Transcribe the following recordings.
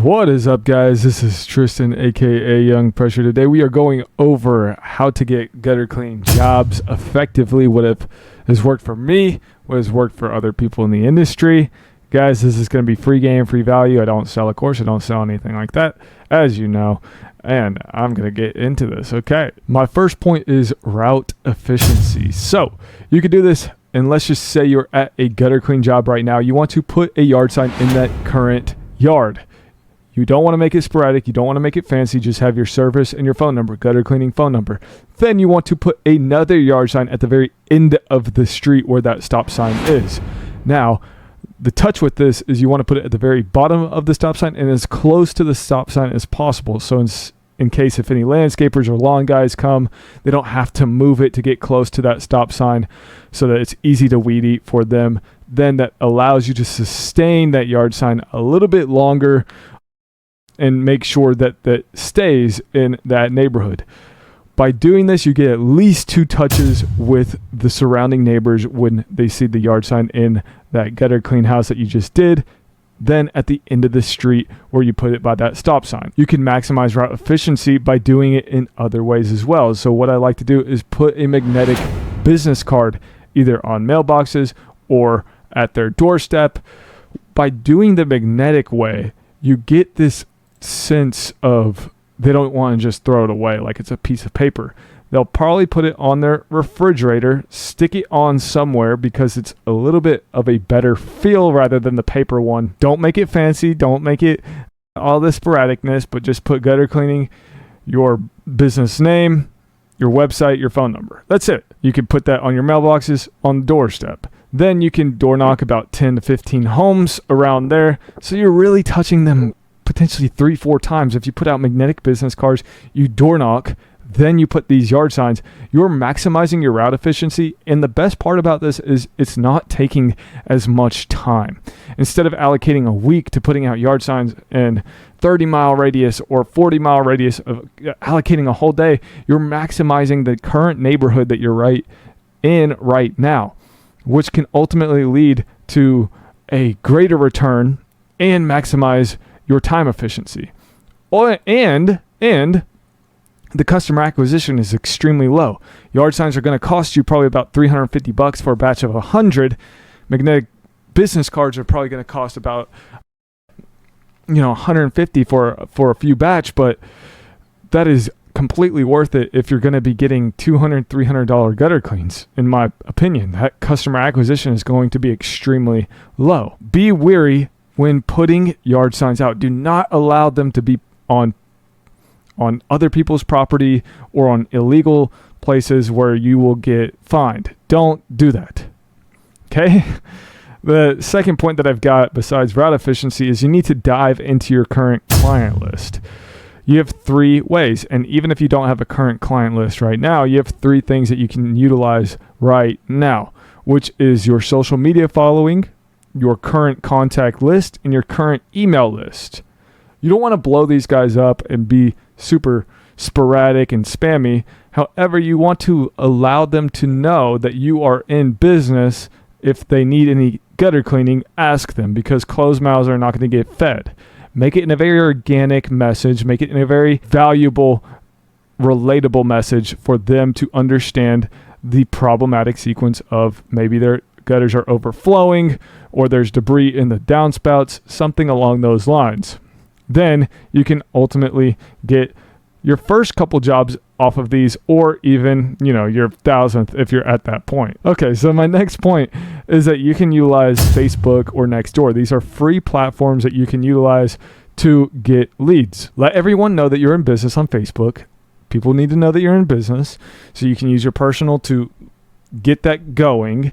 What is up, guys? This is Tristan, aka Young Pressure. Today we are going over how to get gutter cleaning jobs effectively, what has worked for me, what has worked for other people in the industry. Guys, this is going to be free game, free value. I don't sell a course, I don't sell anything like that, as you know, and I'm going to get into this. Okay, my first point is route efficiency. So you could do this, and let's just say you're at a gutter clean job right now. You want to put a yard sign in that current yard. You don't want to make it sporadic. You don't want to make it fancy. Just have your service and your phone number, gutter cleaning phone number. Then you want to put another yard sign at the very end of the street where that stop sign is. Now, the touch with this is you want to put it at the very bottom of the stop sign and as close to the stop sign as possible. So in case if any landscapers or lawn guys come, they don't have to move it to get close to that stop sign so that it's easy to weed eat for them. Then that allows you to sustain that yard sign a little bit longer and make sure that that stays in that neighborhood. By doing this, you get at least 2 touches with the surrounding neighbors when they see the yard sign in that gutter clean house that you just did. Then at the end of the street where you put it by that stop sign. You can maximize route efficiency by doing it in other ways as well. So what I like to do is put a magnetic business card either on mailboxes or at their doorstep. By doing the magnetic way, you get this sense of they don't want to just throw it away like it's a piece of paper. They'll probably put it on their refrigerator, stick it on somewhere because it's a little bit of a better feel rather than the paper one. Don't make it fancy. Don't make it all this sporadicness, but just put gutter cleaning, your business name, your website, your phone number. That's it. You can put that on your mailboxes on the doorstep. Then you can door knock about 10 to 15 homes around there. So you're really touching them potentially 3-4 times. If you put out magnetic business cards, you door knock, then you put these yard signs, you're maximizing your route efficiency. And the best part about this is it's not taking as much time. Instead of allocating a week to putting out yard signs in 30-mile radius or 40-mile radius, of allocating a whole day, you're maximizing the current neighborhood that you're right in right now, which can ultimately lead to a greater return and maximize your time efficiency. And the customer acquisition is extremely low. Yard signs are going to cost you probably about $350 for a batch of 100. Magnetic business cards are probably going to cost about $150 for a few batch, but that is completely worth it if you're going to be getting $200, $300 gutter cleans. In my opinion, that customer acquisition is going to be extremely low. Be wary when putting yard signs out. Do not allow them to be on other people's property or on illegal places where you will get fined. Don't do that. Okay? The second point that I've got besides route efficiency is you need to dive into your current client list. You have 3 ways, and even if you don't have a current client list right now, you have 3 things that you can utilize right now, which is your social media following, your current contact list, and your current email list. You don't want to blow these guys up and be super sporadic and spammy. However, you want to allow them to know that you are in business. If they need any gutter cleaning, ask them, because closed mouths are not going to get fed. Make it in a very organic message. Make it in a very valuable, relatable message for them to understand the problematic sequence of maybe their gutters are overflowing or there's debris in the downspouts, something along those lines. Then you can ultimately get your first couple jobs off of these, or even, your 1,000th if you're at that point. Okay, so my next point is that you can utilize Facebook or Nextdoor. These are free platforms that you can utilize to get leads. Let everyone know that you're in business on Facebook. People need to know that you're in business, so you can use your personal to get that going.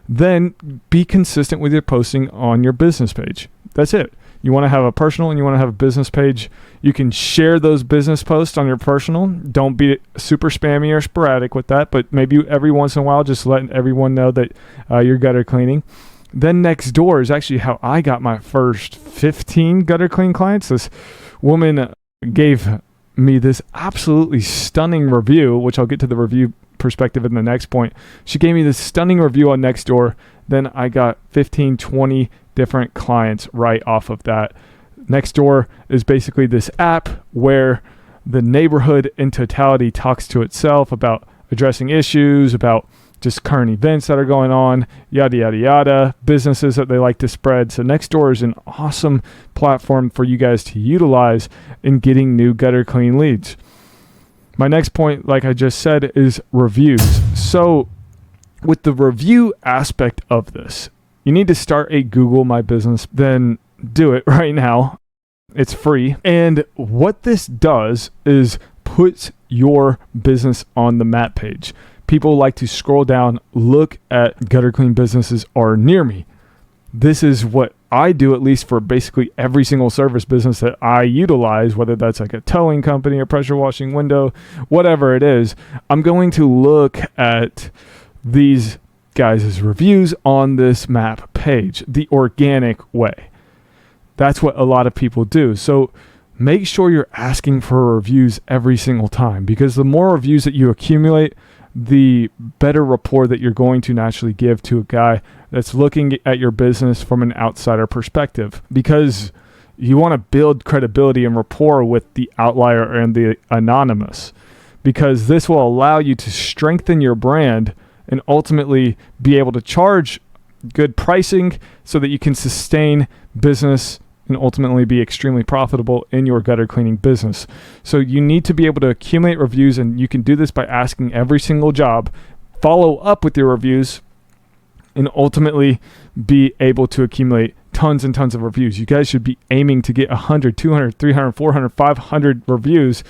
Then be consistent with your posting on your business page. That's it. You want to have a personal and you want to have a business page. You can share those business posts on your personal. Don't be super spammy or sporadic with that, but maybe every once in a while, just letting everyone know that you're gutter cleaning. Then Nextdoor is actually how I got my first 15 gutter clean clients. This woman gave me this absolutely stunning review, which I'll get to the review perspective in the next point. She gave me this stunning review on Nextdoor. Then I got 15, 20 different clients right off of that Nextdoor is basically this app where the neighborhood in totality talks to itself about addressing issues, about just current events that are going on, yada, yada, yada, businesses that they like to spread. So Nextdoor is an awesome platform for you guys to utilize in getting new gutter clean leads. My next point, like I just said, is reviews. So with the review aspect of this, you need to start a Google My Business, then do it right now. It's free. And what this does is puts your business on the map page. People like to scroll down, look at gutter clean businesses are near me. This is what I do, at least for basically every single service business that I utilize, whether that's like a towing company, a pressure washing window, whatever it is. I'm going to look at these guys' reviews on this map page the organic way. That's what a lot of people do. So make sure you're asking for reviews every single time, because the more reviews that you accumulate, the better rapport that you're going to naturally give to a guy that's looking at your business from an outsider perspective, because you want to build credibility and rapport with the outlier and the anonymous, because this will allow you to strengthen your brand and ultimately be able to charge good pricing so that you can sustain business and ultimately be extremely profitable in your gutter cleaning business. So you need to be able to accumulate reviews, and you can do this by asking every single job, follow up with your reviews, and ultimately be able to accumulate tons and tons of reviews. You guys should be aiming to get 100, 200, 300, 400, 500 reviews,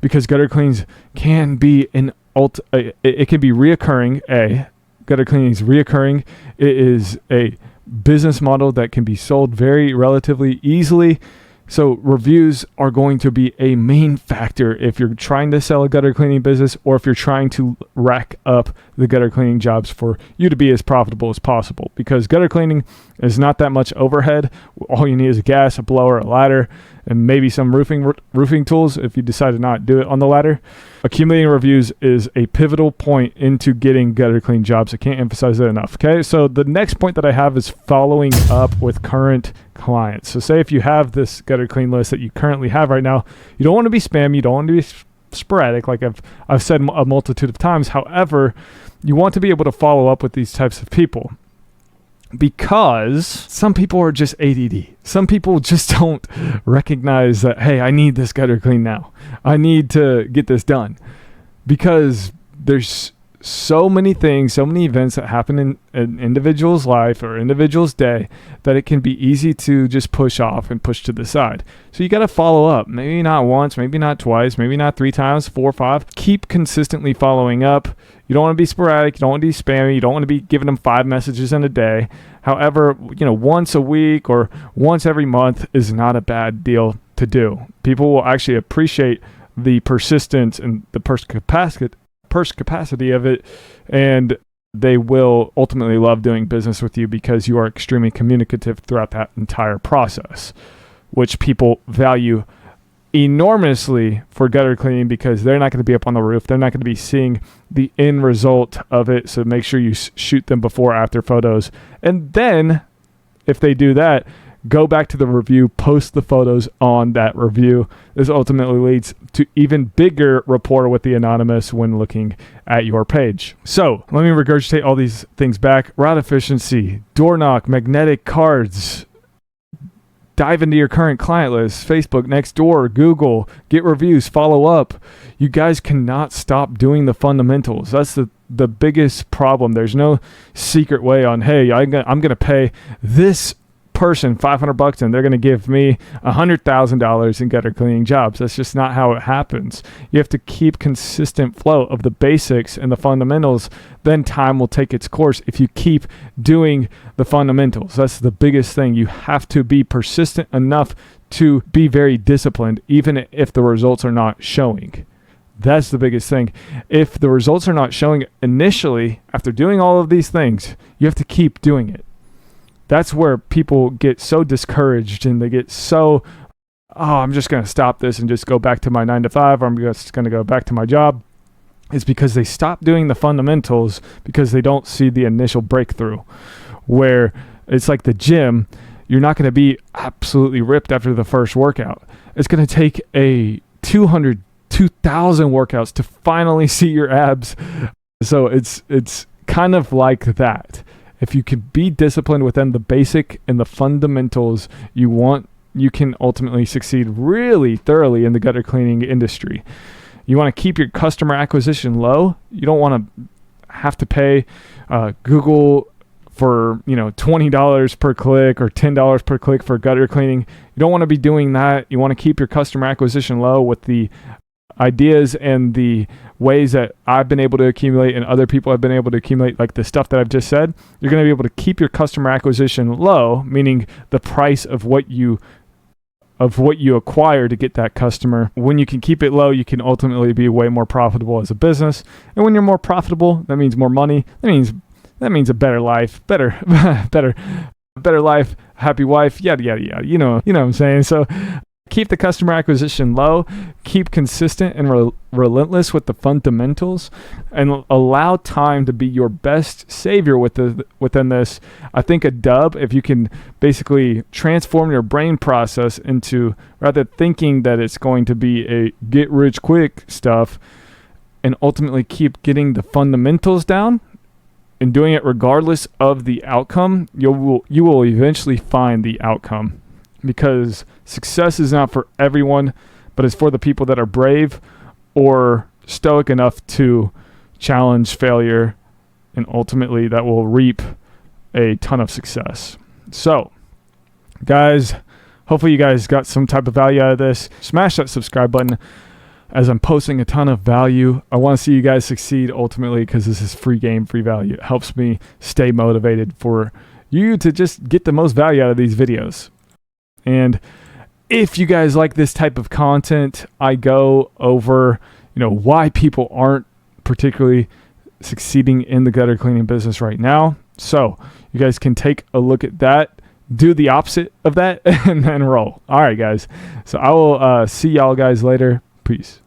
because gutter cleans can be it can be reoccurring. Gutter cleaning is reoccurring. It is a business model that can be sold very relatively easily. So reviews are going to be a main factor if you're trying to sell a gutter cleaning business, or if you're trying to rack up the gutter cleaning jobs for you to be as profitable as possible, because gutter cleaning is not that much overhead. All you need is a gas, a blower, a ladder, and maybe some roofing tools if you decide to not do it on the ladder. Accumulating reviews is a pivotal point into getting gutter clean jobs. I can't emphasize that enough. Okay, so the next point that I have is following up with current clients. So say if you have this gutter clean list that you currently have right now, you don't want to be spam, you don't want to be sporadic, like I've said a multitude of times. However, you want to be able to follow up with these types of people, because some people are just ADD. Some people just don't recognize that, hey, I need this gutter clean now. I need to get this done, because there's so many things, so many events that happen in an individual's life or individual's day that it can be easy to just push off and push to the side. So you got to follow up. Maybe not once, maybe not twice, maybe not 3 times, 4 or 5. Keep consistently following up. You don't want to be sporadic. You don't want to be spammy. You don't want to be giving them 5 messages in a day. However, once a week or once every month is not a bad deal to do. People will actually appreciate the persistence and the purse capacity of it, and they will ultimately love doing business with you because you are extremely communicative throughout that entire process, which people value enormously for gutter cleaning, because they're not going to be up on the roof. They're not going to be seeing the end result of it. So make sure you shoot them before after photos. And then if they do that, go back to the review, post the photos on that review. This ultimately leads to even bigger rapport with the anonymous when looking at your page. So let me regurgitate all these things back. Route efficiency, door knock, magnetic cards. Dive into your current client list, Facebook, Nextdoor, Google, get reviews, follow up. You guys cannot stop doing the fundamentals. That's the biggest problem. There's no secret way on, hey, I'm going to pay this person $500 and they're going to give me $100,000 in gutter cleaning jobs. That's just not how it happens. You have to keep consistent flow of the basics and the fundamentals. Then time will take its course if you keep doing the fundamentals. That's the biggest thing. You have to be persistent enough to be very disciplined, even if the results are not showing. That's the biggest thing. If the results are not showing initially, after doing all of these things, you have to keep doing it. That's where people get so discouraged and they get so, I'm just going to stop this and just go back to my 9 to 5, or I'm just going to go back to my job. It's because they stop doing the fundamentals because they don't see the initial breakthrough, where it's like the gym. you're not going to be absolutely ripped after the first workout. It's going to take a 200, 2,000 workouts to finally see your abs. So it's kind of like that. If you can be disciplined within the basic and the fundamentals you can ultimately succeed really thoroughly in the gutter cleaning industry. You want to keep your customer acquisition low. You don't want to have to pay Google for $20 per click or $10 per click for gutter cleaning. You don't want to be doing that. You want to keep your customer acquisition low with the ideas and the ways that I've been able to accumulate and other people have been able to accumulate, like the stuff that I've just said. You're going to be able to keep your customer acquisition low, meaning the price of what you acquire to get that customer. When you can keep it low, you can ultimately be way more profitable as a business. And when you're more profitable, that means more money. That means a better life, better life, happy wife, yada yada yada. You know what I'm saying? So keep the customer acquisition low, keep consistent and relentless with the fundamentals, and allow time to be your best savior within this. I think a dub, if you can basically transform your brain process into, rather thinking that it's going to be a get rich quick stuff, and ultimately keep getting the fundamentals down and doing it regardless of the outcome, you will eventually find the outcome. Because success is not for everyone, but it's for the people that are brave or stoic enough to challenge failure, and ultimately that will reap a ton of success. So, guys, hopefully you guys got some type of value out of this. Smash that subscribe button as I'm posting a ton of value. I want to see you guys succeed ultimately, because this is free game, free value. It helps me stay motivated for you to just get the most value out of these videos. And if you guys like this type of content, I go over, why people aren't particularly succeeding in the gutter cleaning business right now. So you guys can take a look at that, do the opposite of that, and then roll. All right, guys. So I will see y'all guys later. Peace.